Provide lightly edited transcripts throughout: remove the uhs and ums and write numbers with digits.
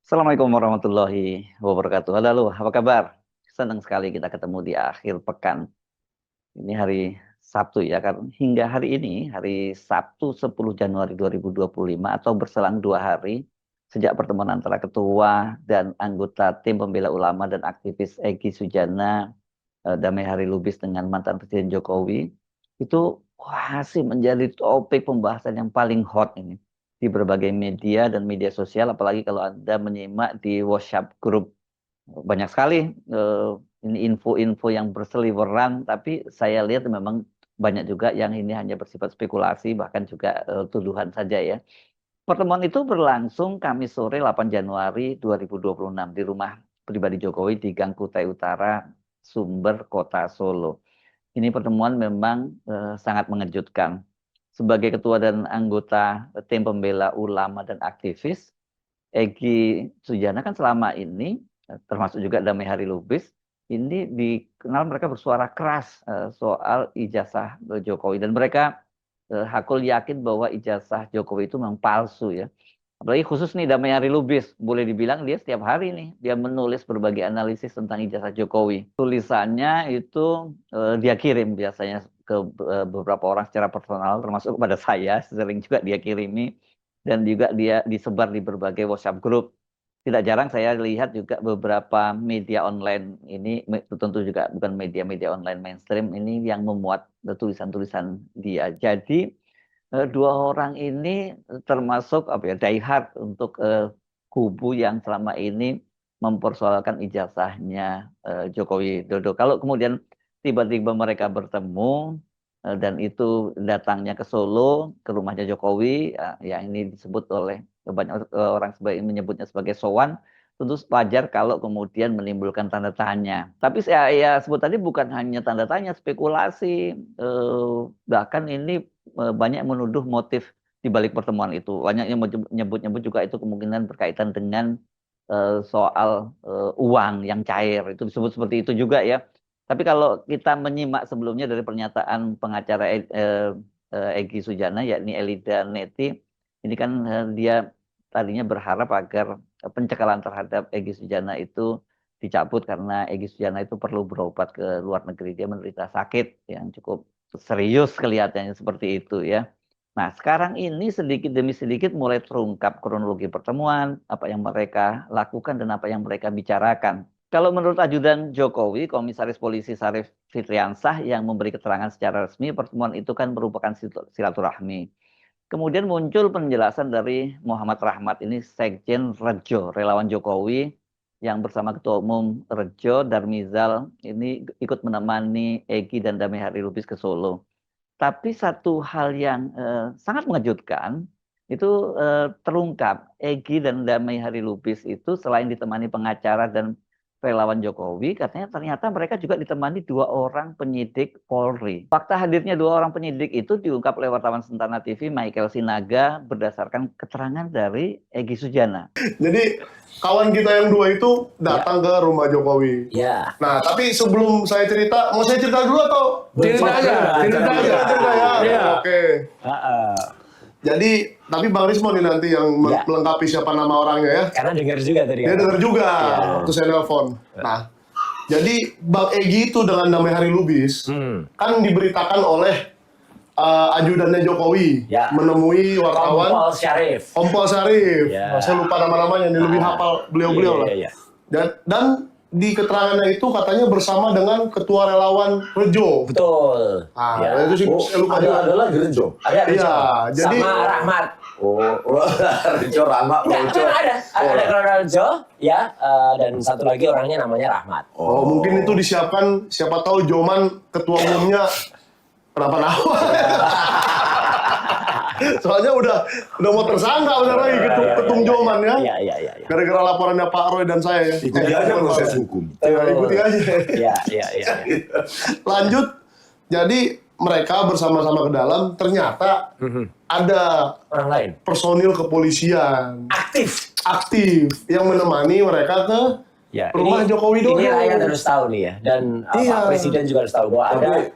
Assalamualaikum warahmatullahi wabarakatuh. Halo, apa kabar? Senang sekali kita ketemu di akhir pekan. Ini hari Sabtu ya, kan? Hingga hari ini, hari Sabtu 10 Januari 2025 atau berselang 2 hari sejak pertemuan antara Ketua dan anggota tim pembela ulama dan aktivis Egy Sujana, Damai Hari Lubis dengan mantan Presiden Jokowi, itu masih menjadi topik pembahasan yang paling hot ini di berbagai media dan media sosial, apalagi kalau Anda menyimak di WhatsApp grup. Banyak sekali ini info-info yang berseliweran, tapi saya lihat memang banyak juga yang ini hanya bersifat spekulasi, bahkan juga tuduhan saja ya. Pertemuan itu berlangsung Kamis sore 8 Januari 2026 di rumah pribadi Jokowi di Gang Kutai Utara, Sumber, Kota Solo. Ini pertemuan memang sangat mengejutkan. Sebagai ketua dan anggota tim pembela ulama dan aktivis, Egy Sujana kan selama ini, termasuk juga Damai Hari Lubis, ini dikenal mereka bersuara keras soal ijazah Jokowi. Dan mereka hakul yakin bahwa ijazah Jokowi itu memang palsu ya. Apalagi khusus nih Damai Hari Lubis, boleh dibilang dia setiap hari nih, dia menulis berbagai analisis tentang ijazah Jokowi. Tulisannya itu dia kirim biasanya ke beberapa orang secara personal, termasuk kepada saya, sering juga dia kirimi. Dan juga dia disebar di berbagai WhatsApp group. Tidak jarang saya lihat juga beberapa media online ini, tentu juga bukan media-media online mainstream, ini yang memuat tulisan-tulisan dia. Jadi dua orang ini termasuk apa ya, die hard untuk kubu yang selama ini mempersoalkan ijazahnya Joko Widodo. Kalau kemudian tiba-tiba mereka bertemu dan itu datangnya ke Solo, ke rumahnya Jokowi, ya ini disebut oleh banyak orang menyebutnya sebagai sowan, tentu wajar kalau kemudian menimbulkan tanda tanya. Tapi saya sebut tadi bukan hanya tanda tanya, spekulasi, bahkan ini banyak menuduh motif di balik pertemuan itu. Banyak yang menyebut-nyebut juga itu kemungkinan berkaitan dengan soal uang yang cair. Itu disebut seperti itu juga ya. Tapi kalau kita menyimak sebelumnya dari pernyataan pengacara Egy Sujana, yakni Elida Neti, ini kan dia tadinya berharap agar pencekalan terhadap Egy Sujana itu dicabut karena Egy Sujana itu perlu berobat ke luar negeri. Dia menderita sakit yang cukup serius kelihatannya seperti itu ya. Nah, sekarang ini sedikit demi sedikit mulai terungkap kronologi pertemuan, apa yang mereka lakukan dan apa yang mereka bicarakan. Kalau menurut ajudan Jokowi, Komisaris Polisi Syarif Fitriansah yang memberi keterangan secara resmi, pertemuan itu kan merupakan silaturahmi. Kemudian muncul penjelasan dari Muhammad Rahmat, ini Sekjen Rejo, relawan Jokowi, yang bersama Ketua Umum Rejo, Darmizal, ini ikut menemani Egy dan Damai Hari Lubis ke Solo. Tapi satu hal yang sangat mengejutkan, itu terungkap, Egy dan Damai Hari Lubis itu selain ditemani pengacara dan relawan Jokowi, katanya ternyata mereka juga ditemani 2 orang penyidik Polri. Fakta hadirnya 2 orang penyidik itu diungkap oleh wartawan Sentana TV Michael Sinaga berdasarkan keterangan dari Egy Sujana. Jadi kawan kita yang 2 itu datang ke rumah Jokowi. Ya. Nah, tapi sebelum saya cerita, mau saya cerita dulu atau? Cerita aja. Cerita ya. Iya. Oke. Jadi, tapi Bang Rismo nih nanti yang melengkapi siapa nama orangnya ya. Karena dengar juga tadi. Dia dengar juga waktu saya nelpon. Nah, jadi Bang Egy itu dengan Damai Hari Lubis kan diberitakan oleh ajudannya Jokowi menemui wartawan Kompol Syarif. Saya lupa nama-namanya, ini lebih hafal beliau-beliau lah. Dan di keterangannya itu katanya bersama dengan Ketua Relawan Rejo. Betul. Itu sih saya lupa. Ada lagi Rejo. Ada Rejo. Jadi sama Rahmat. Rejo Rahmat. Ada Rejo, ya, dan satu lagi orangnya namanya Rahmat. Mungkin itu disiapkan, siapa tahu Joman ketua umumnya kenapa-napa. Soalnya udah mau tersangka benar lagi ketum Joman ya. Iya. Gara-gara laporannya Pak Roy dan saya ya. Ikuti aja proses hukum. Ikuti aja. Iya. Lanjut. Jadi mereka bersama-sama ke dalam, ternyata ada Orang lain. personil kepolisian Aktif yang menemani mereka ke Ya, rumah Joko Widodo. Ini rakyat harus tahu nih ya, dan Pak Presiden juga harus tahu bahwa ada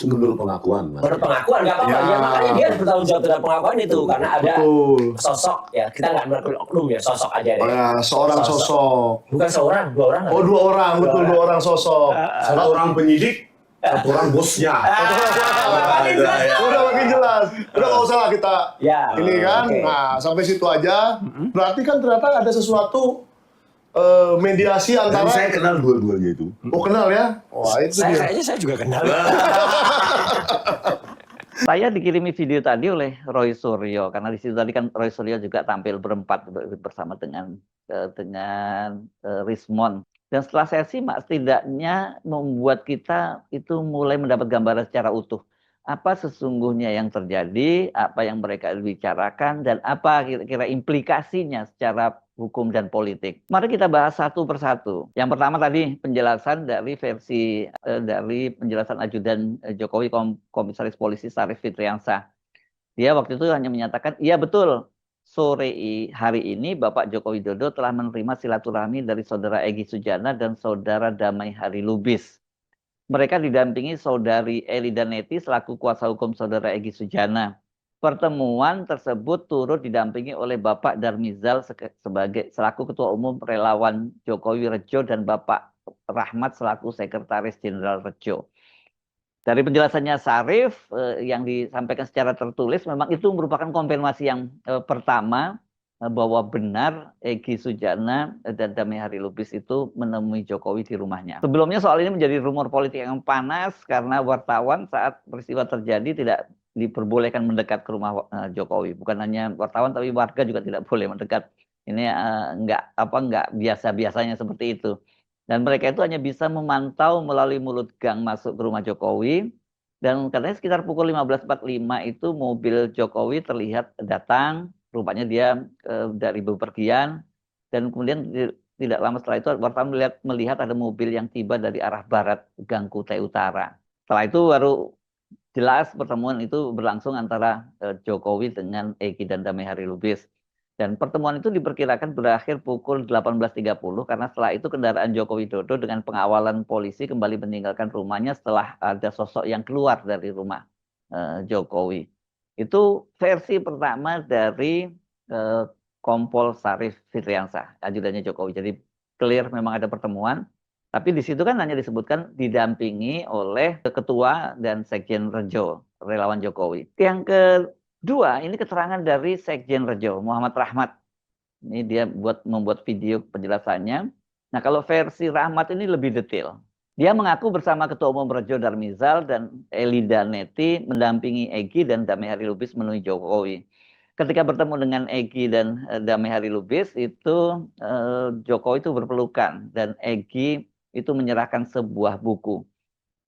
menurut pengakuan, Mas. menurut pengakuan nggak apa-apa ya, makanya dia harus bertanggung jawab dengan pengakuan itu karena ada sosok ya, kita nggak menakut oknum ya, sosok aja deh. Seorang sosok. Bukan seorang, 2 orang. Oh 2 orang, betul 2 orang sosok. Satu orang penyidik, satu orang bosnya. Udah makin jelas. Udah nggak usah lah kita ini kan. Okay. Nah sampai situ aja. Berarti kan ternyata ada sesuatu mediasi antara. Dan saya kenal dua-duanya itu. Oh kenal ya? Wah itu dia. Kayaknya saya juga kenal. Saya dikirimi video tadi oleh Roy Suryo karena di situ tadi kan Roy Suryo juga tampil berempat bersama dengan Rismond. Dan setelah saya simak, setidaknya membuat kita itu mulai mendapat gambaran secara utuh. Apa sesungguhnya yang terjadi, apa yang mereka bicarakan, dan apa kira-kira implikasinya secara hukum dan politik. Mari kita bahas satu persatu. Yang pertama tadi penjelasan dari dari penjelasan ajudan Jokowi, Komisaris Polisi Syarif Fitriansah. Dia waktu itu hanya menyatakan, iya betul, sore hari ini Bapak Joko Widodo telah menerima silaturahmi dari Saudara Egy Sujana dan Saudara Damai Hari Lubis. Mereka didampingi Saudari Elida Neti selaku kuasa hukum Saudara Egy Sujana. Pertemuan tersebut turut didampingi oleh Bapak Darmizal selaku Ketua Umum Relawan Jokowi Rejo dan Bapak Rahmat selaku Sekretaris Jenderal Rejo. Dari penjelasannya Syarif yang disampaikan secara tertulis, memang itu merupakan konfirmasi yang pertama bahwa benar Egy Sujana dan Damai Hari Lubis itu menemui Jokowi di rumahnya. Sebelumnya soal ini menjadi rumor politik yang panas karena wartawan saat peristiwa terjadi tidak diperbolehkan mendekat ke rumah Jokowi. Bukan hanya wartawan tapi warga juga tidak boleh mendekat. Ini nggak biasa-biasanya seperti itu. Dan mereka itu hanya bisa memantau melalui mulut gang masuk ke rumah Jokowi. Dan katanya sekitar pukul 15.45 itu mobil Jokowi terlihat datang. Rupanya dia dari bepergian. Dan kemudian tidak lama setelah itu wartawan melihat ada mobil yang tiba dari arah barat Gang Kutai Utara. Setelah itu baru jelas pertemuan itu berlangsung antara Jokowi dengan Egy dan Damai Hari Lubis. Dan pertemuan itu diperkirakan berakhir pukul 18.30 karena setelah itu kendaraan Joko Widodo dengan pengawalan polisi kembali meninggalkan rumahnya setelah ada sosok yang keluar dari rumah Jokowi. Itu versi pertama dari Kompol Syarif Fitriansah, ajudannya Jokowi. Jadi clear memang ada pertemuan. Tapi di situ kan hanya disebutkan didampingi oleh Ketua dan Sekjen Rejo, relawan Jokowi. Yang kedua, ini keterangan dari Sekjen Rejo, Muhammad Rahmat. Ini dia membuat video penjelasannya. Nah, kalau versi Rahmat ini lebih detail. Dia mengaku bersama Ketua Umum Rejo Darmizal dan Elida Neti mendampingi Egy dan Damai Hari Lubis menemui Jokowi. Ketika bertemu dengan Egy dan Damai Hari Lubis, itu Jokowi itu berpelukan dan Egy itu menyerahkan sebuah buku.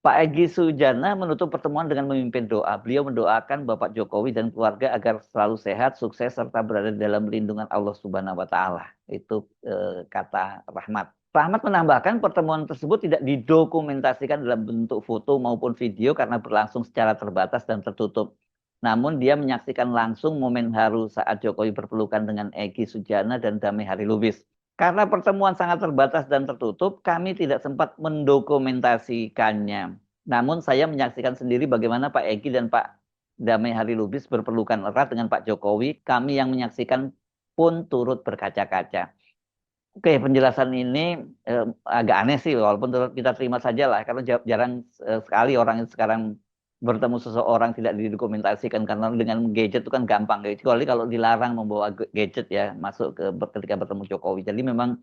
Pak Egy Sujana menutup pertemuan dengan memimpin doa. Beliau mendoakan Bapak Jokowi dan keluarga agar selalu sehat, sukses, serta berada dalam lindungan Allah Subhanahu wa Ta'ala. Itu kata Rahmat. Rahmat menambahkan pertemuan tersebut tidak didokumentasikan dalam bentuk foto maupun video karena berlangsung secara terbatas dan tertutup. Namun dia menyaksikan langsung momen haru saat Jokowi berpelukan dengan Egy Sujana dan Damai Hari Lubis. Karena pertemuan sangat terbatas dan tertutup, kami tidak sempat mendokumentasikannya. Namun saya menyaksikan sendiri bagaimana Pak Egy dan Pak Damai Hari Lubis berpelukan erat dengan Pak Jokowi. Kami yang menyaksikan pun turut berkaca-kaca. Oke, penjelasan ini agak aneh sih, walaupun kita terima saja lah. Karena jarang sekali orang itu sekarang bertemu seseorang tidak didokumentasikan. Karena dengan gadget itu kan gampang. Kecuali kalau dilarang membawa gadget ya masuk ketika bertemu Jokowi. Jadi memang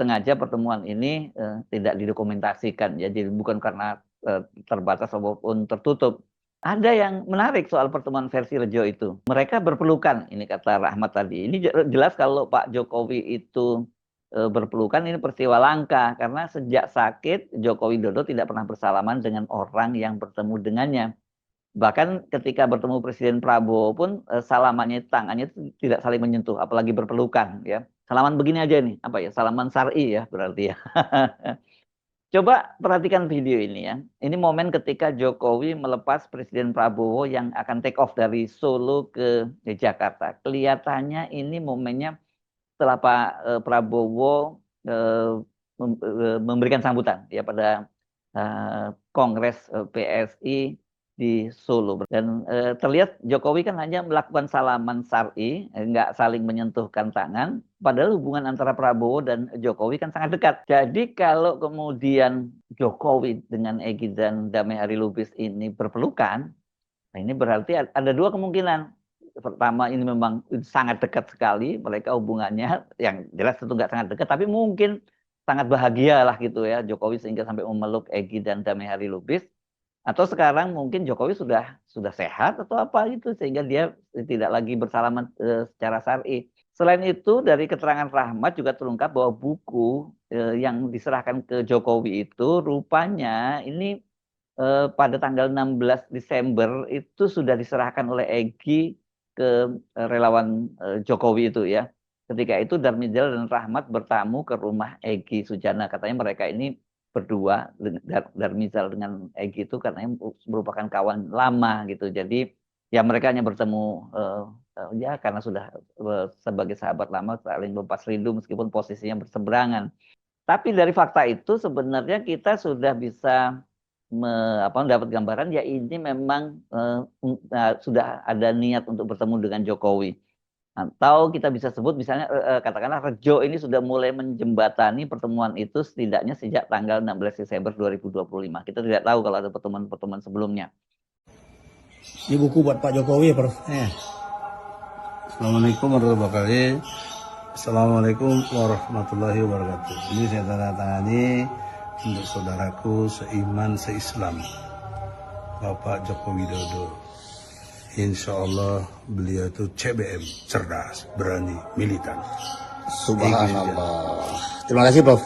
sengaja pertemuan ini tidak didokumentasikan. Ya. Jadi bukan karena terbatas maupun tertutup. Ada yang menarik soal pertemuan versi Rejo itu. Mereka berpelukan, ini kata Rahmat tadi. Ini jelas kalau Pak Jokowi itu berpelukan, ini peristiwa langka. Karena sejak sakit, Joko Widodo tidak pernah bersalaman dengan orang yang bertemu dengannya. Bahkan ketika bertemu Presiden Prabowo pun salamannya, tangannya tidak saling menyentuh, apalagi berpelukan. Ya. Salaman begini aja nih, apa ya? Salaman syar'i ya berarti ya. Coba perhatikan video ini ya. Ini momen ketika Jokowi melepas Presiden Prabowo yang akan take off dari Solo ke Jakarta. Kelihatannya ini momennya setelah Pak Prabowo memberikan sambutan ya pada Kongres PSI di Solo. Dan terlihat Jokowi kan hanya melakukan salaman syar'i, nggak saling menyentuhkan tangan. Padahal hubungan antara Prabowo dan Jokowi kan sangat dekat. Jadi kalau kemudian Jokowi dengan Egy dan Damai Hari Lubis ini berpelukan, nah ini berarti ada dua kemungkinan. Pertama, ini memang sangat dekat sekali mereka hubungannya, yang jelas tentu nggak sangat dekat, tapi mungkin sangat bahagia lah gitu ya Jokowi sehingga sampai memeluk Egy dan Damai Hari Lubis. Atau sekarang mungkin Jokowi sudah sehat atau apa itu sehingga dia tidak lagi bersalaman secara syar'i. Selain itu dari keterangan Rahmat juga terungkap bahwa buku yang diserahkan ke Jokowi itu rupanya ini pada tanggal 16 Desember itu sudah diserahkan oleh Egy ke relawan Jokowi itu ya. Ketika itu Darmijal dan Rahmat bertamu ke rumah Egy Sujana. Katanya mereka ini berdua, Darmizal dengan Egy itu katanya merupakan kawan lama gitu. Jadi ya mereka hanya bertemu ya karena sudah sebagai sahabat lama saling lepas rindu meskipun posisinya berseberangan. Tapi dari fakta itu sebenarnya kita sudah bisa mendapat gambaran ya ini memang sudah ada niat untuk bertemu dengan Jokowi. Atau kita bisa sebut misalnya katakanlah Rejo ini sudah mulai menjembatani pertemuan itu setidaknya sejak tanggal 16 Desember 2025. Kita tidak tahu kalau ada pertemuan-pertemuan sebelumnya. Ini buku buat Pak Jokowi ya, Prof? Assalamualaikum warahmatullahi wabarakatuh. Assalamualaikum warahmatullahi wabarakatuh. Ini saya tanda tangani untuk saudaraku seiman seislam, Bapak Joko Widodo. Insya Allah beliau itu CBM, cerdas, berani, militan. Subhanallah. Terima kasih, Prof.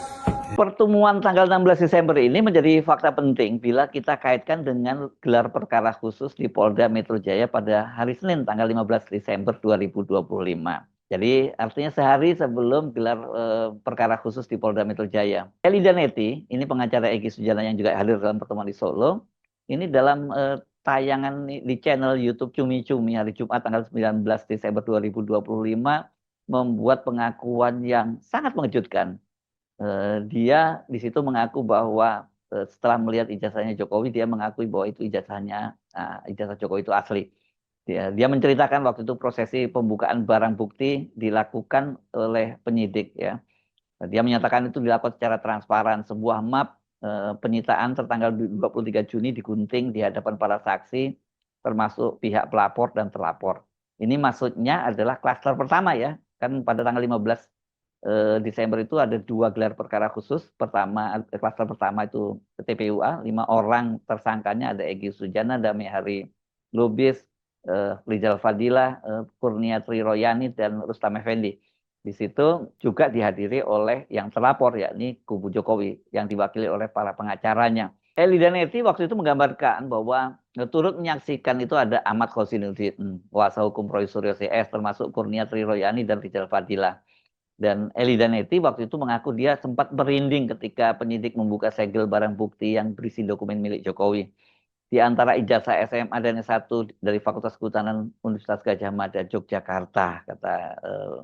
Pertemuan tanggal 16 Desember ini menjadi fakta penting bila kita kaitkan dengan gelar perkara khusus di Polda Metro Jaya pada hari Senin tanggal 15 Desember 2025. Jadi artinya sehari sebelum gelar perkara khusus di Polda Metro Jaya. Elida Neti, ini pengacara Egy Sujana yang juga hadir dalam pertemuan di Solo, ini dalam tayangan di channel YouTube Cumi Cumi hari Jumat tanggal 19 Desember 2025 membuat pengakuan yang sangat mengejutkan. Dia di situ mengaku bahwa setelah melihat ijazahnya Jokowi, dia mengakui bahwa itu ijazah Jokowi itu asli. Dia menceritakan waktu itu prosesi pembukaan barang bukti dilakukan oleh penyidik ya. Dia menyatakan itu dilakukan secara transparan, sebuah map penyitaan tertanggal 23 Juni digunting di hadapan para saksi termasuk pihak pelapor dan terlapor. Ini maksudnya adalah klaster pertama ya. Kan pada tanggal 15 Desember itu ada 2 gelar perkara khusus. Klaster pertama itu TPUA, 5 orang tersangkanya ada Egy Sujana, Damai Hari Lubis, Rizal Fadilah, Kurnia Triroyani dan Rustam Effendi. Di situ juga dihadiri oleh yang terlapor, yakni kubu Jokowi, yang diwakili oleh para pengacaranya. Elida Neti waktu itu menggambarkan bahwa turut menyaksikan itu ada Ahmad Khosinuddin, kuasa hukum Roy Suryo CS, termasuk Kurnia Triroyani dan Rizal Fadilah. Dan Elida Neti waktu itu mengaku dia sempat merinding ketika penyidik membuka segel barang bukti yang berisi dokumen milik Jokowi. Di antara ijazah SMA dan S1 dari Fakultas Kehutanan Universitas Gadjah Mada, Yogyakarta, kata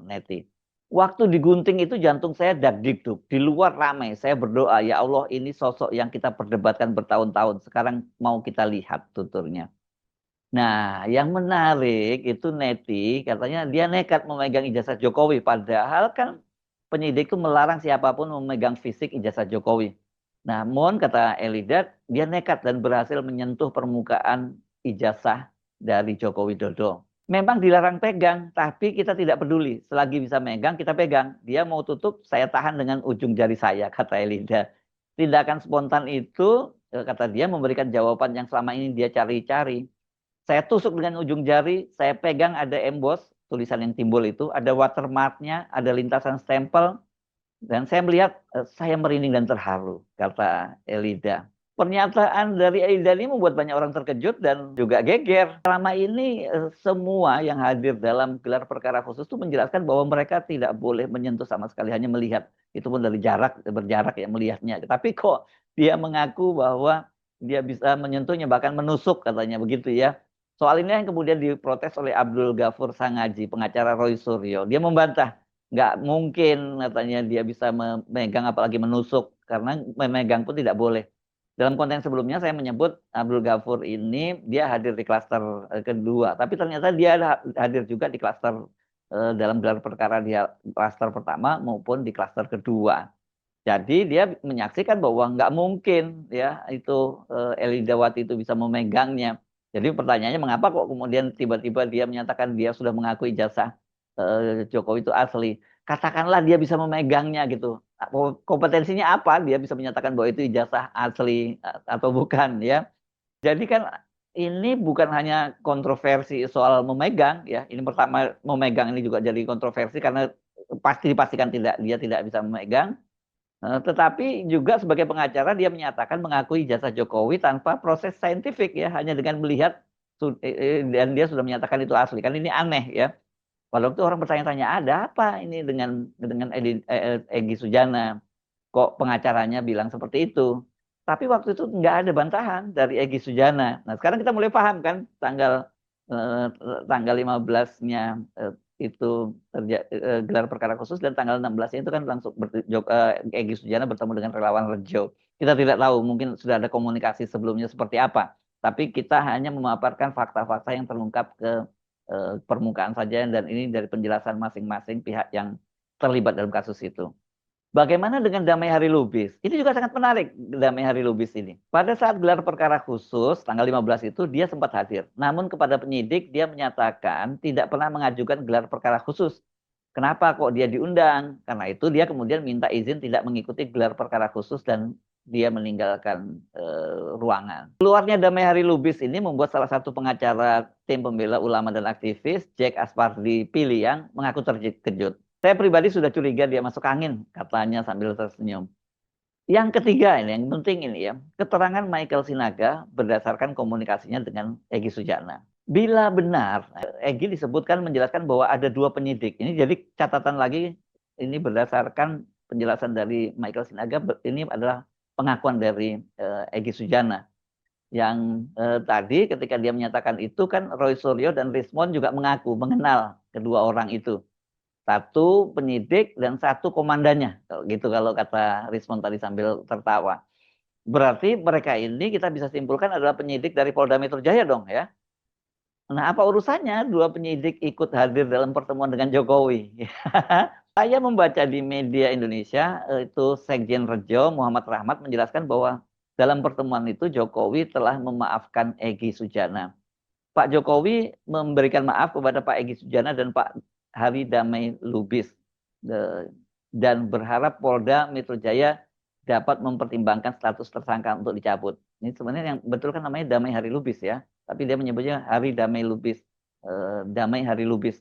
Neti. Waktu digunting itu jantung saya dag-dig-dug. Di luar ramai, saya berdoa, ya Allah ini sosok yang kita perdebatkan bertahun-tahun. Sekarang mau kita lihat tuturnya. Nah, yang menarik itu Neti, katanya dia nekat memegang ijazah Jokowi. Padahal kan penyidik itu melarang siapapun memegang fisik ijazah Jokowi. Namun kata Elida, dia nekat dan berhasil menyentuh permukaan ijazah dari Joko Widodo. Memang dilarang pegang, tapi kita tidak peduli. Selagi bisa megang, kita pegang. Dia mau tutup, saya tahan dengan ujung jari saya, kata Elida. Tindakan spontan itu, kata dia, memberikan jawaban yang selama ini dia cari-cari. Saya tusuk dengan ujung jari, saya pegang ada emboss, tulisan yang timbul itu, ada watermarknya, ada lintasan stempel, dan saya melihat saya merinding dan terharu, kata Elida. Pernyataan dari Elida ini membuat banyak orang terkejut dan juga geger. Selama ini semua yang hadir dalam gelar perkara khusus itu menjelaskan bahwa mereka tidak boleh menyentuh sama sekali, hanya melihat. Itu pun dari berjarak ya melihatnya. Tapi kok dia mengaku bahwa dia bisa menyentuhnya, bahkan menusuk katanya begitu ya. Soal ini yang kemudian diprotes oleh Abdul Ghafur Sangaji, pengacara Roy Suryo. Dia membantah nggak mungkin katanya dia bisa memegang apalagi menusuk, karena memegang pun tidak boleh. Dalam konten sebelumnya saya menyebut Abdul Ghafur ini dia hadir di klaster kedua, tapi ternyata dia hadir juga di klaster dalam gelar perkara dia klaster pertama maupun di klaster kedua. Jadi dia menyaksikan bahwa nggak mungkin ya itu Eli Dawati itu bisa memegangnya. Jadi pertanyaannya mengapa kok kemudian tiba-tiba dia menyatakan dia sudah mengaku ijazah Jokowi itu asli. Katakanlah dia bisa memegangnya gitu. Kompetensinya apa? Dia bisa menyatakan bahwa itu ijazah asli atau bukan ya. Jadi kan ini bukan hanya kontroversi soal memegang ya. Ini pertama memegang ini juga jadi kontroversi karena pasti dipastikan dia tidak bisa memegang. Tetapi juga sebagai pengacara dia menyatakan mengakui jasa Jokowi tanpa proses saintifik ya, hanya dengan melihat dan dia sudah menyatakan itu asli. Kan ini aneh ya. Waktu itu orang bertanya-tanya ada apa ini dengan Egy Sujana, kok pengacaranya bilang seperti itu. Tapi waktu itu nggak ada bantahan dari Egy Sujana. Nah sekarang kita mulai paham kan tanggal 15-nya itu gelar perkara khusus dan tanggal 16-nya itu kan langsung Egy Sujana bertemu dengan relawan Rejo. Kita tidak tahu mungkin sudah ada komunikasi sebelumnya seperti apa. Tapi kita hanya memaparkan fakta-fakta yang terungkap ke permukaan saja dan ini dari penjelasan masing-masing pihak yang terlibat dalam kasus itu. Bagaimana dengan Damai Hari Lubis? Ini juga sangat menarik Damai Hari Lubis ini. Pada saat gelar perkara khusus tanggal 15 itu dia sempat hadir. Namun kepada penyidik dia menyatakan tidak pernah mengajukan gelar perkara khusus. Kenapa kok dia diundang? Karena itu dia kemudian minta izin tidak mengikuti gelar perkara khusus dan dia meninggalkan ruangan. Keluarnya Damai Hari Lubis ini membuat salah satu pengacara tim pembela ulama dan aktivis, Jack Aspardi Piliang, mengaku terkejut. Saya pribadi sudah curiga dia masuk angin, katanya sambil tersenyum. Yang ketiga ini, yang penting ini ya, keterangan Michael Sinaga berdasarkan komunikasinya dengan Egy Sujana. Bila benar, Egy disebutkan menjelaskan bahwa ada 2 penyidik. Ini jadi catatan lagi, ini berdasarkan penjelasan dari Michael Sinaga, ini adalah pengakuan dari Egy Sujana. Yang tadi ketika dia menyatakan itu kan Roy Suryo dan Rismond juga mengaku mengenal kedua orang itu. 1 penyidik dan 1 komandannya, gitu kalau kata Rismond tadi sambil tertawa. Berarti mereka ini kita bisa simpulkan adalah penyidik dari Polda Metro Jaya dong ya. Nah apa urusannya 2 penyidik ikut hadir dalam pertemuan dengan Jokowi? Saya membaca di media Indonesia itu Sekjen Rejo Muhammad Rahmat menjelaskan bahwa dalam pertemuan itu Jokowi telah memaafkan Egy Sujana. Pak Jokowi memberikan maaf kepada Pak Egy Sujana dan Pak Hari Damai Lubis dan berharap Polda Metro Jaya dapat mempertimbangkan status tersangka untuk dicabut. Ini sebenarnya yang betul kan namanya Damai Hari Lubis ya, tapi dia menyebutnya Hari Damai Lubis, Damai Hari Lubis.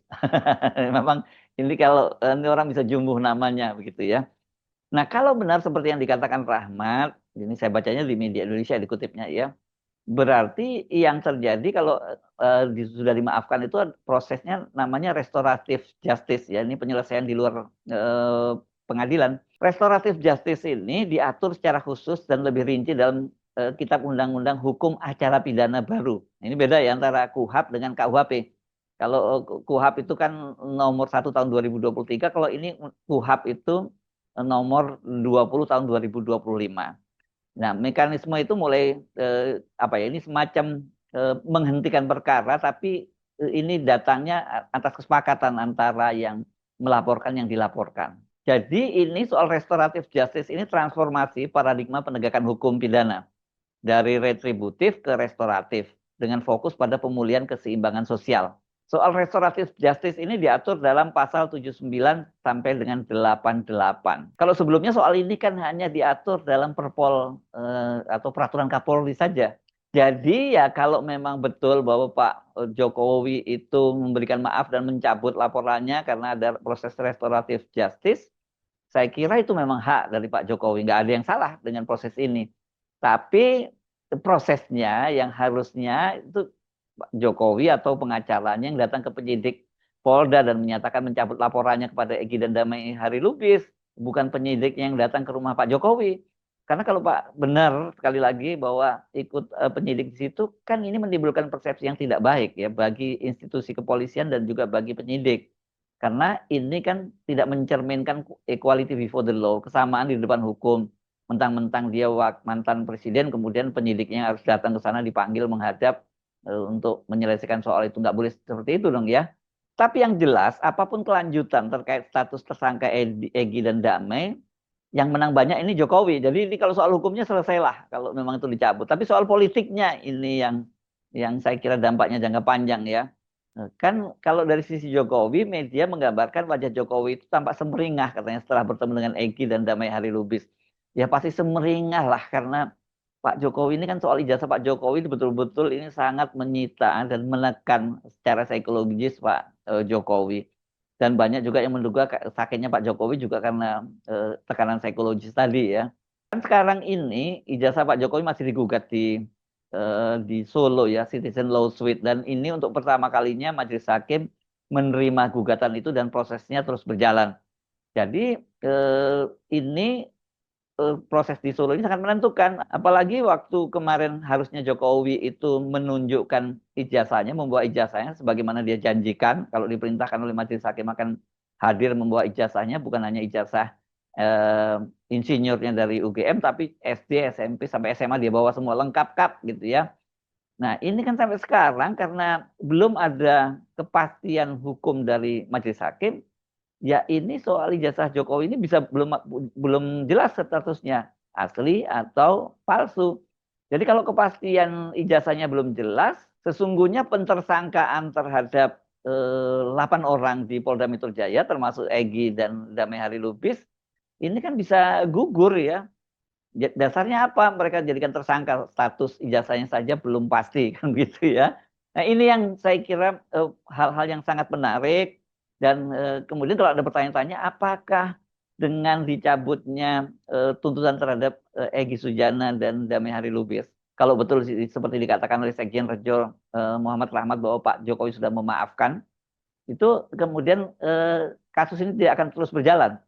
Memang ini kalau ini orang bisa jumbuh namanya begitu ya. Nah kalau benar seperti yang dikatakan Rahmat, ini saya bacanya di media Indonesia dikutipnya ya. Berarti yang terjadi kalau sudah dimaafkan itu prosesnya namanya restoratif justice ya. Ini penyelesaian di luar pengadilan. Restoratif justice ini diatur secara khusus dan lebih rinci dalam Kitab Undang-Undang Hukum Acara Pidana Baru. Ini beda ya antara KUHP dengan KUHP. Kalau KUHP itu kan nomor 1 tahun 2023, kalau ini KUHP itu nomor 20 tahun 2025. Nah, mekanisme itu mulai ini semacam menghentikan perkara, tapi ini datangnya atas kesepakatan antara yang melaporkan yang dilaporkan. Jadi ini soal restoratif justice ini transformasi paradigma penegakan hukum pidana dari retributif ke restoratif dengan fokus pada pemulihan keseimbangan sosial. Soal restoratif justice ini diatur dalam pasal 79 sampai dengan 88. Kalau sebelumnya soal ini kan hanya diatur dalam perpol atau peraturan Kapolri saja. Jadi ya kalau memang betul bahwa Pak Jokowi itu memberikan maaf dan mencabut laporannya karena ada proses restoratif justice, saya kira itu memang hak dari Pak Jokowi. Nggak ada yang salah dengan proses ini. Tapi prosesnya yang harusnya itu Pak Jokowi atau pengacaranya yang datang ke penyidik Polda dan menyatakan mencabut laporannya kepada Egy dan Damai Hari Lubis, bukan penyidik yang datang ke rumah Pak Jokowi. Karena kalau Pak benar sekali lagi bahwa ikut penyidik di situ, kan ini menimbulkan persepsi yang tidak baik ya bagi institusi kepolisian dan juga bagi penyidik. Karena ini kan tidak mencerminkan equality before the law, kesamaan di depan hukum. Mentang-mentang dia mantan presiden, kemudian penyidiknya harus datang ke sana dipanggil menghadap untuk menyelesaikan soal itu. Nggak boleh seperti itu dong ya. Tapi yang jelas, apapun kelanjutan terkait status tersangka Egy dan Damai, yang menang banyak ini Jokowi. Jadi ini kalau soal hukumnya selesailah kalau memang itu dicabut. Tapi soal politiknya ini yang saya kira dampaknya jangka panjang ya. Kan kalau dari sisi Jokowi, media menggambarkan wajah Jokowi itu tampak semeringah katanya setelah bertemu dengan Egy dan Damai Hari Lubis. Ya pasti semeringah lah karena Pak Jokowi ini kan soal ijazah Pak Jokowi itu betul-betul ini sangat menyita dan menekan secara psikologis Pak Jokowi. Dan banyak juga yang menduga sakitnya Pak Jokowi juga karena tekanan psikologis tadi ya. Kan sekarang ini ijazah Pak Jokowi masih digugat di Solo ya, Citizen Law Suite, dan ini untuk pertama kalinya Majelis Hakim menerima gugatan itu dan prosesnya terus berjalan. Jadi ini proses di Solo ini sangat menentukan, apalagi waktu kemarin harusnya Jokowi itu menunjukkan ijazahnya, membawa ijazahnya sebagaimana dia janjikan kalau diperintahkan oleh Majelis Hakim akan hadir membawa ijazahnya, bukan hanya ijazah insinyurnya dari UGM, tapi SD, SMP, sampai SMA dia bawa semua lengkap gitu ya. Nah ini kan sampai sekarang karena belum ada kepastian hukum dari Majelis Hakim, ya ini soal ijazah Jokowi ini bisa belum jelas statusnya asli atau palsu. Jadi kalau kepastian ijazahnya belum jelas, sesungguhnya pentersangkaan terhadap 8 orang di Polda Metro Jaya termasuk Egy dan Damai Hari Lubis ini kan bisa gugur ya. Dasarnya apa? Mereka jadikan tersangka, status ijazahnya saja belum pasti kan gitu ya. Nah ini yang saya kira hal-hal yang sangat menarik. Dan kemudian kalau ada pertanyaan-tanya, apakah dengan dicabutnya tuntutan terhadap Egy Sujana dan Damai Hari Lubis, kalau betul seperti dikatakan oleh Sekjen Rejo Muhammad Rahmat bahwa Pak Jokowi sudah memaafkan, itu kemudian kasus ini tidak akan terus berjalan.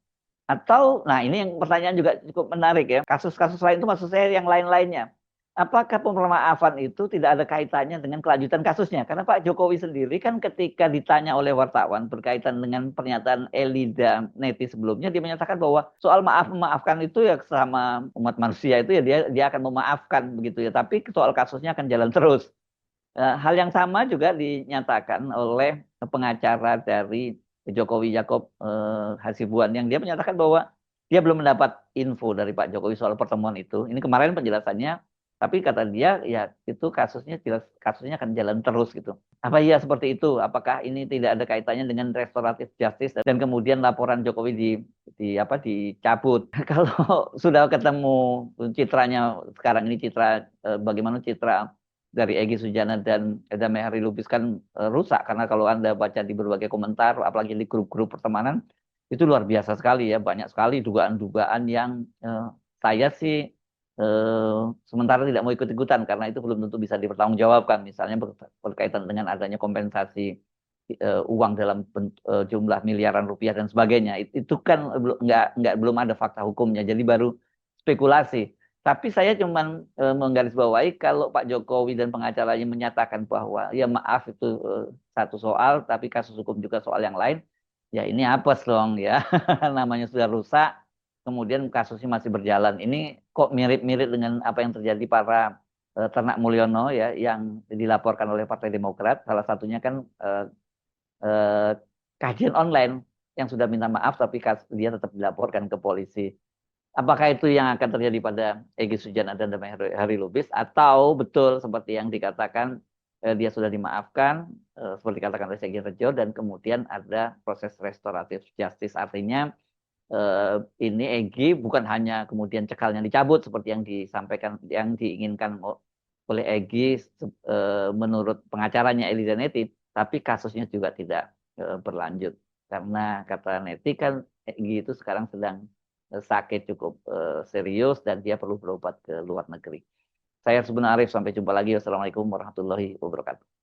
Atau, nah ini yang pertanyaan juga cukup menarik ya, kasus-kasus lain itu maksud saya yang lain-lainnya. Apakah pemaafan itu tidak ada kaitannya dengan kelanjutan kasusnya? Karena Pak Jokowi sendiri kan ketika ditanya oleh wartawan berkaitan dengan pernyataan Elida Neti sebelumnya, dia menyatakan bahwa soal memaafkan itu ya sama umat manusia itu ya dia akan memaafkan begitu ya. Tapi soal kasusnya akan jalan terus. Hal yang sama juga dinyatakan oleh pengacara dari Jokowi Yakob Hasibuan yang dia menyatakan bahwa dia belum mendapat info dari Pak Jokowi soal pertemuan itu. Ini kemarin penjelasannya, tapi kata dia ya itu kasusnya akan jalan terus gitu. Apa iya seperti itu? Apakah ini tidak ada kaitannya dengan restoratif justice dan kemudian laporan Jokowi dicabut? Kalau sudah ketemu citranya sekarang ini bagaimana citra dari Egy Sujana dan Damai Hari Lubis kan rusak karena kalau Anda baca di berbagai komentar apalagi di grup-grup pertemanan itu luar biasa sekali ya, banyak sekali dugaan-dugaan yang saya sih sementara tidak mau ikut-ikutan karena itu belum tentu bisa dipertanggungjawabkan, misalnya berkaitan dengan adanya kompensasi uang dalam jumlah miliaran rupiah dan sebagainya, itu kan belum ada fakta hukumnya, jadi baru spekulasi. Tapi saya cuma menggarisbawahi kalau Pak Jokowi dan pengacaranya menyatakan bahwa ya maaf itu satu soal, tapi kasus hukum juga soal yang lain. Ya ini apes dong ya, namanya sudah rusak, kemudian kasusnya masih berjalan. Ini kok mirip-mirip dengan apa yang terjadi para Ternak Mulyono ya, yang dilaporkan oleh Partai Demokrat. Salah satunya kan kajian online yang sudah minta maaf, tapi dia tetap dilaporkan ke polisi. Apakah itu yang akan terjadi pada Egy Sujana dan Damai Hari Lubis, atau betul seperti yang dikatakan dia sudah dimaafkan seperti dikatakan oleh Sekjen Rejo dan kemudian ada proses restoratif justice, artinya ini Egy bukan hanya kemudian cekalnya dicabut seperti yang disampaikan yang diinginkan oleh Egy menurut pengacaranya Elida Neti, tapi kasusnya juga tidak berlanjut karena kata Neti kan Egy itu sekarang sedang sakit cukup serius dan dia perlu berobat ke luar negeri. Saya Subhan Arif, sampai jumpa lagi. Wassalamualaikum warahmatullahi wabarakatuh.